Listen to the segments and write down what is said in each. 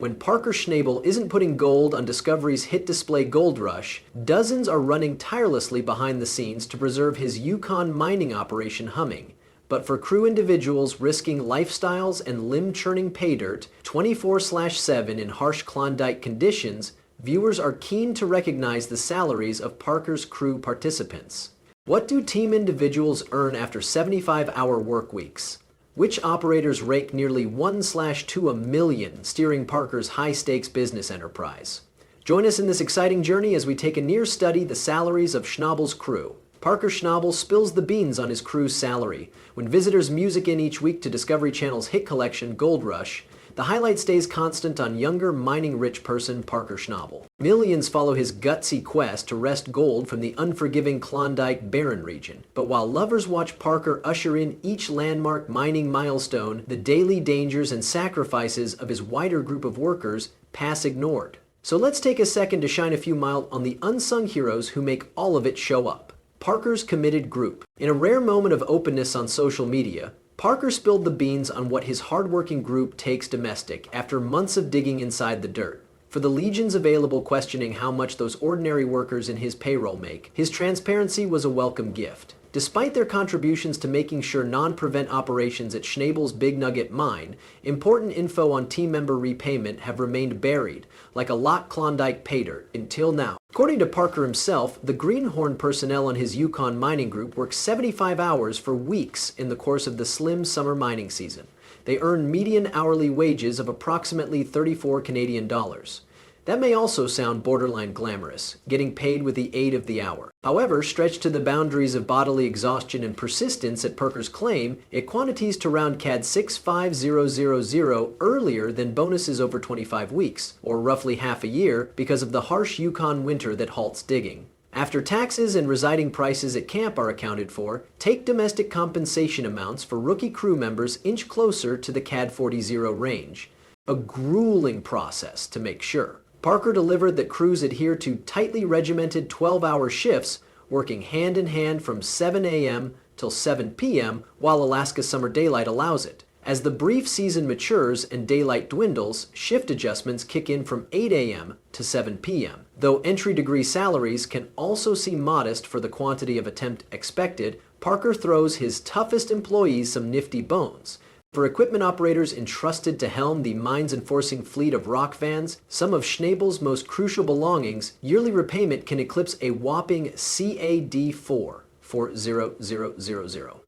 When Parker Schnabel isn't putting gold on Discovery's hit display Gold Rush, dozens are running tirelessly behind the scenes to preserve his Yukon mining operation humming. But for crew individuals risking lifestyles and limb-churning paydirt 24/7 in harsh Klondike conditions, viewers are keen to recognize the salaries of Parker's crew participants. What do team individuals earn after 75-hour work weeks? Which operators rake nearly 1/2 million steering Parker's high-stakes business enterprise? Join us in this exciting journey as we take a near study the salaries of Schnabel's crew. Parker Schnabel spills the beans on his crew's salary. When visitors music in each week to Discovery Channel's hit collection Gold Rush, the highlight stays constant on younger, mining-rich person Parker Schnabel. Millions follow his gutsy quest to wrest gold from the unforgiving Klondike barren region. But while lovers watch Parker usher in each landmark mining milestone, the daily dangers and sacrifices of his wider group of workers pass ignored. So let's take a second to shine a few light on the unsung heroes who make all of it show up. Parker's committed group. In a rare moment of openness on social media, Parker spilled the beans on what his hardworking group takes domestic after months of digging inside the dirt. For the legions available questioning how much those ordinary workers in his payroll make, his transparency was a welcome gift. Despite their contributions to making sure non-prevent operations at Schnabel's Big Nugget mine, important info on team member repayment have remained buried, like a lot Klondike paydirt, until now. According to Parker himself, the Greenhorn personnel on his Yukon mining group work 75 hours for weeks in the course of the slim summer mining season. They earn median hourly wages of approximately 34 Canadian dollars. That may also sound borderline glamorous, getting paid with the aid of the hour. However, stretched to the boundaries of bodily exhaustion and persistence at Parker's claim, it quantities to round CAD 65000 earlier than bonuses over 25 weeks, or roughly half a year, because of the harsh Yukon winter that halts digging. After taxes and residing prices at camp are accounted for, take domestic compensation amounts for rookie crew members inch closer to the CAD 40 range. A grueling process to make sure. Parker delivered that crews adhere to tightly regimented 12-hour shifts, working hand in hand from 7 a.m. till 7 p.m. while Alaska's summer daylight allows it. As the brief season matures and daylight dwindles, shift adjustments kick in from 8 a.m. to 7 p.m. Though entry-degree salaries can also seem modest for the quantity of attempt expected, Parker throws his toughest employees some nifty bones. For equipment operators entrusted to helm the mines-enforcing fleet of rock vans, some of Schnabel's most crucial belongings, yearly repayment can eclipse a whopping CAD 4,000.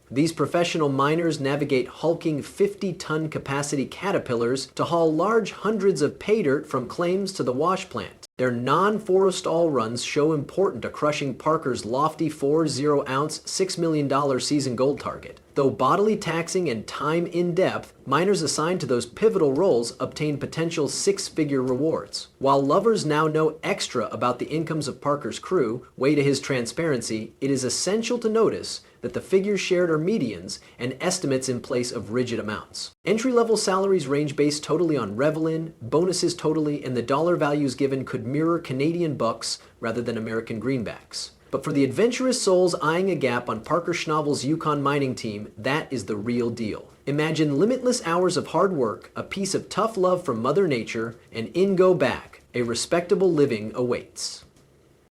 These professional miners navigate hulking 50-ton capacity caterpillars to haul large hundreds of paydirt from claims to the wash plant. Their non-Forrestal runs show important to crushing Parker's lofty 40-ounce, $6 million season gold target. Though bodily taxing and time in-depth, miners assigned to those pivotal roles obtain potential six-figure rewards. While lovers now know extra about the incomes of Parker's crew, way to his transparency, it is essential to notice that the figures shared are medians and estimates in place of rigid amounts. Entry-level salaries range based totally on revel-in, bonuses totally, and the dollar values given could mirror Canadian bucks rather than American greenbacks. But for the adventurous souls eyeing a gap on Parker Schnabel's Yukon mining team, that is the real deal. Imagine limitless hours of hard work, a piece of tough love from Mother Nature, and in go back, a respectable living awaits.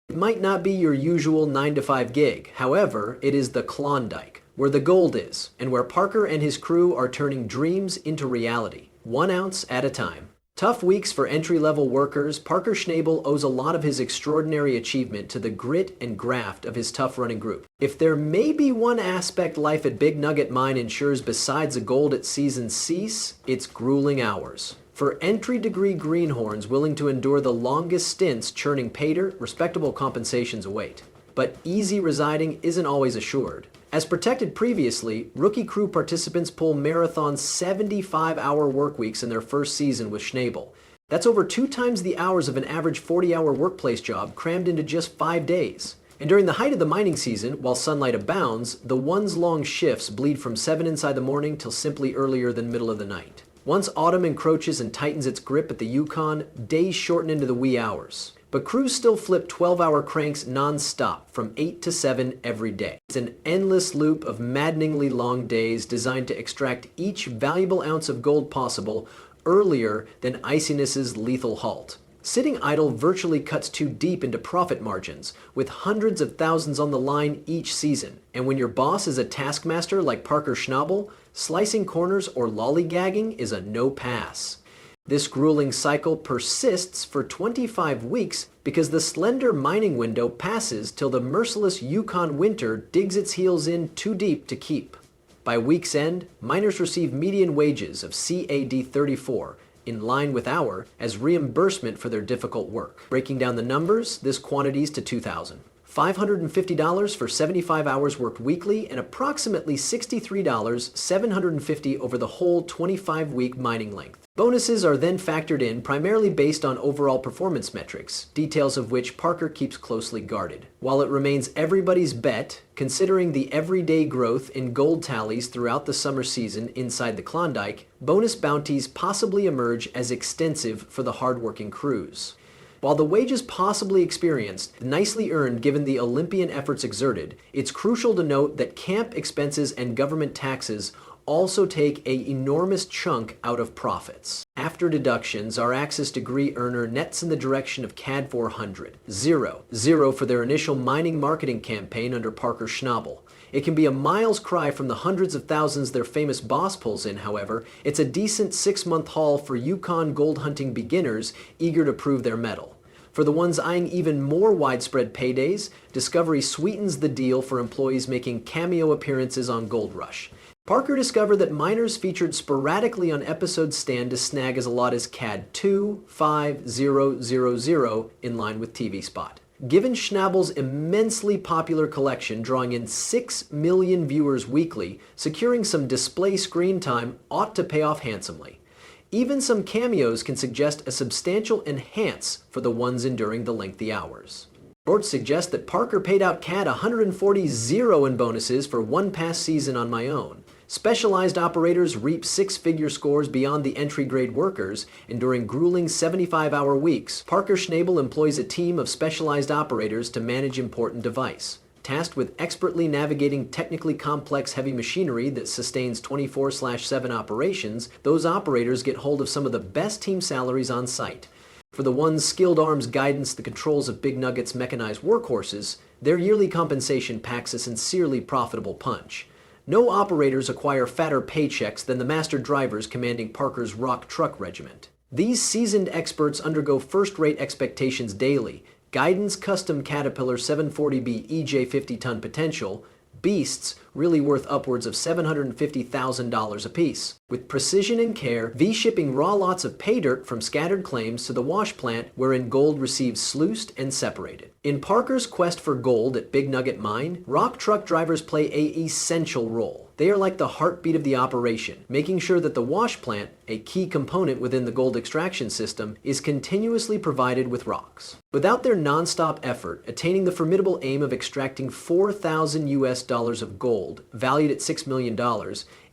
It might not be your usual 9-to-5 gig, however, it is the Klondike, where the gold is, and where Parker and his crew are turning dreams into reality, 1 ounce at a time. Tough weeks for entry-level workers, Parker Schnabel owes a lot of his extraordinary achievement to the grit and graft of his tough-running group. If there may be one aspect life at Big Nugget Mine ensures besides the gold at season's cease, it's grueling hours. For entry-degree greenhorns willing to endure the longest stints churning paydirt, respectable compensations await. But easy residing isn't always assured. As protected previously, rookie crew participants pull marathon 75-hour work weeks in their first season with Schnabel. That's over 2 times the hours of an average 40-hour workplace job crammed into just 5 days. And during the height of the mining season, while sunlight abounds, the one's long shifts bleed from 7 inside the morning till simply earlier than middle of the night. Once autumn encroaches and tightens its grip at the Yukon, days shorten into the wee hours. But crews still flip 12-hour cranks non-stop from 8 to 7 every day. It's an endless loop of maddeningly long days designed to extract each valuable ounce of gold possible earlier than iciness's lethal halt. Sitting idle virtually cuts too deep into profit margins, with hundreds of thousands on the line each season. And when your boss is a taskmaster like Parker Schnabel, slicing corners or lollygagging is a no-pass. This grueling cycle persists for 25 weeks because the slender mining window passes till the merciless Yukon winter digs its heels in too deep to keep. By week's end, miners receive median wages of CAD 34, in line with our, as reimbursement for their difficult work. Breaking down the numbers, this quantities to $2,000. $550 for 75 hours worked weekly, and approximately $63, $750 over the whole 25-week mining length. Bonuses are then factored in primarily based on overall performance metrics, details of which Parker keeps closely guarded. While it remains everybody's bet, considering the everyday growth in gold tallies throughout the summer season inside the Klondike, bonus bounties possibly emerge as extensive for the hardworking crews. While the wages possibly experienced nicely earned given the Olympian efforts exerted, it's crucial to note that camp expenses and government taxes also take an enormous chunk out of profits. After deductions, our Axis degree earner nets in the direction of CAD 400. Zero for their initial mining marketing campaign under Parker Schnabel. It can be a miles cry from the hundreds of thousands their famous boss pulls in, however. It's a decent 6-month haul for Yukon gold hunting beginners eager to prove their mettle. For the ones eyeing even more widespread paydays, Discovery sweetens the deal for employees making cameo appearances on Gold Rush. Parker discovered that miners featured sporadically on episodes stand to snag as a lot as CAD 25000 in line with TV spot. Given Schnabel's immensely popular collection drawing in 6 million viewers weekly, securing some display screen time ought to pay off handsomely. Even some cameos can suggest a substantial enhance for the ones enduring the lengthy hours. Reports suggest that Parker paid out CAD 140 in bonuses for one past season on my own. Specialized operators reap 6-figure scores beyond the entry-grade workers, and during grueling 75-hour weeks, Parker Schnabel employs a team of specialized operators to manage important device. Tasked with expertly navigating technically complex heavy machinery that sustains 24/7 operations, those operators get hold of some of the best team salaries on site. For the ones skilled arms guidance the controls of Big Nugget's mechanized workhorses, their yearly compensation packs a sincerely profitable punch. No operators acquire fatter paychecks than the master drivers commanding Parker's rock truck regiment. These seasoned experts undergo first-rate expectations daily, guidance custom Caterpillar 740B EJ 50-ton potential, beasts really worth upwards of $750,000 apiece. With precision and care, V-shipping raw lots of pay dirt from scattered claims to the wash plant wherein gold receives sluiced and separated. In Parker's quest for gold at Big Nugget Mine, rock truck drivers play an essential role. They are like the heartbeat of the operation, making sure that the wash plant, a key component within the gold extraction system, is continuously provided with rocks. Without their non-stop effort, attaining the formidable aim of extracting $4,000 of gold, valued at $6 million,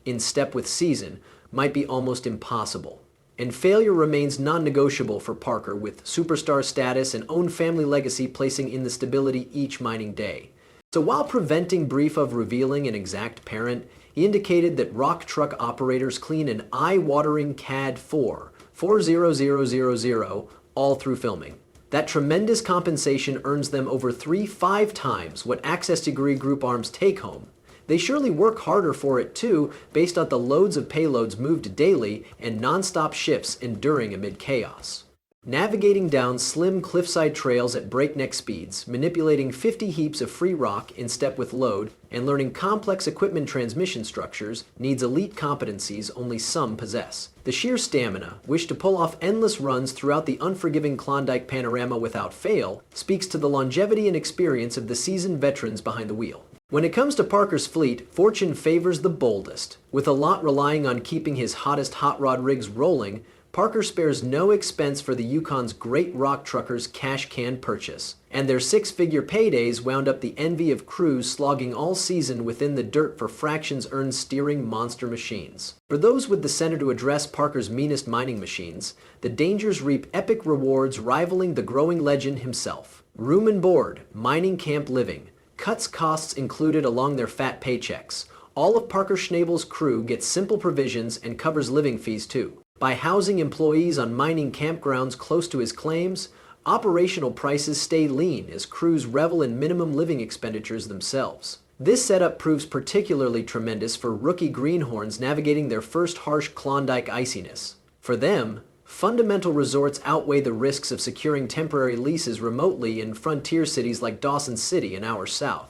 in step with season, might be almost impossible. And failure remains non-negotiable for Parker, with superstar status and own family legacy placing in the stability each mining day. So while preventing brief of revealing an exact parent, he indicated that rock truck operators clean an eye-watering CAD 400,000 all through filming. That tremendous compensation earns them over 5 times what Access Degree Group Arms take home. They surely work harder for it too, based on the loads of payloads moved daily and non-stop shifts enduring amid chaos. Navigating down slim cliffside trails at breakneck speeds, manipulating 50 heaps of free rock in step with load, and learning complex equipment transmission structures needs elite competencies only some possess. The sheer stamina, wish to pull off endless runs throughout the unforgiving Klondike panorama without fail, speaks to the longevity and experience of the seasoned veterans behind the wheel. When it comes to Parker's fleet, fortune favors the boldest. With a lot relying on keeping his hottest hot rod rigs rolling, Parker spares no expense for the Yukon's great rock truckers' cash can purchase, and their 6-figure paydays wound up the envy of crews slogging all season within the dirt for fractions earned steering monster machines. For those with the center to address Parker's meanest mining machines, the Dangers reap epic rewards rivaling the growing legend himself. Room and board, mining camp living, cuts costs included along their fat paychecks. All of Parker Schnabel's crew gets simple provisions and covers living fees too. By housing employees on mining campgrounds close to his claims, operational prices stay lean as crews revel in minimum living expenditures themselves. This setup proves particularly tremendous for rookie greenhorns navigating their first harsh Klondike iciness. For them, fundamental resorts outweigh the risks of securing temporary leases remotely in frontier cities like Dawson City in our south.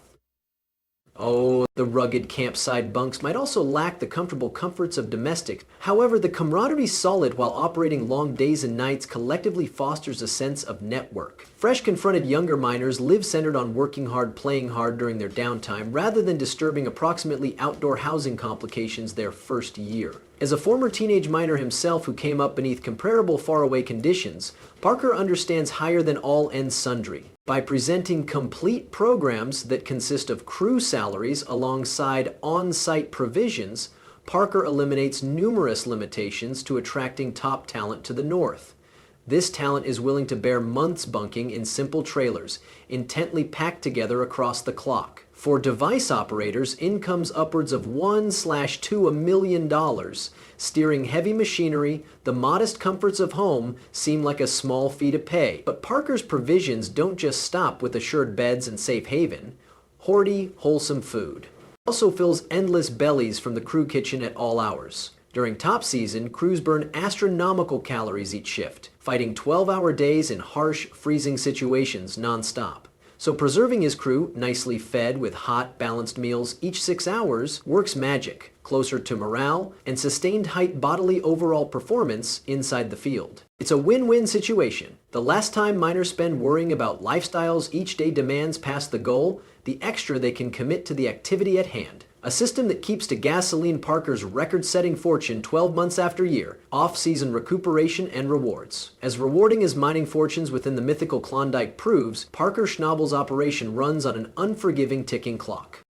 Oh, the rugged campsite bunks might also lack the comfortable comforts of domestics. However, the camaraderie solid while operating long days and nights collectively fosters a sense of network. Fresh confronted younger miners live centered on working hard, playing hard during their downtime, rather than disturbing approximately outdoor housing complications their first year. As a former teenage miner himself who came up beneath comparable faraway conditions, Parker understands higher than all and sundry. By presenting complete programs that consist of crew salaries alongside on-site provisions, Parker eliminates numerous limitations to attracting top talent to the north. This talent is willing to bear months bunking in simple trailers, intently packed together across the clock. For device operators, incomes upwards of $1–2 million. Steering heavy machinery, the modest comforts of home seem like a small fee to pay. But Parker's provisions don't just stop with assured beds and safe haven. Hearty, wholesome food also fills endless bellies from the crew kitchen at all hours. During top season, crews burn astronomical calories each shift, fighting 12-hour days in harsh, freezing situations non-stop. So preserving his crew, nicely fed with hot, balanced meals each 6 hours, works magic, closer to morale and sustained height bodily overall performance inside the field. It's a win-win situation. The less time miners spend worrying about lifestyles each day demands past the goal, the extra they can commit to the activity at hand. A system that keeps to gasoline Parker's record-setting fortune 12 months after year, off-season recuperation and rewards. As rewarding as mining fortunes within the mythical Klondike proves, Parker Schnabel's operation runs on an unforgiving ticking clock.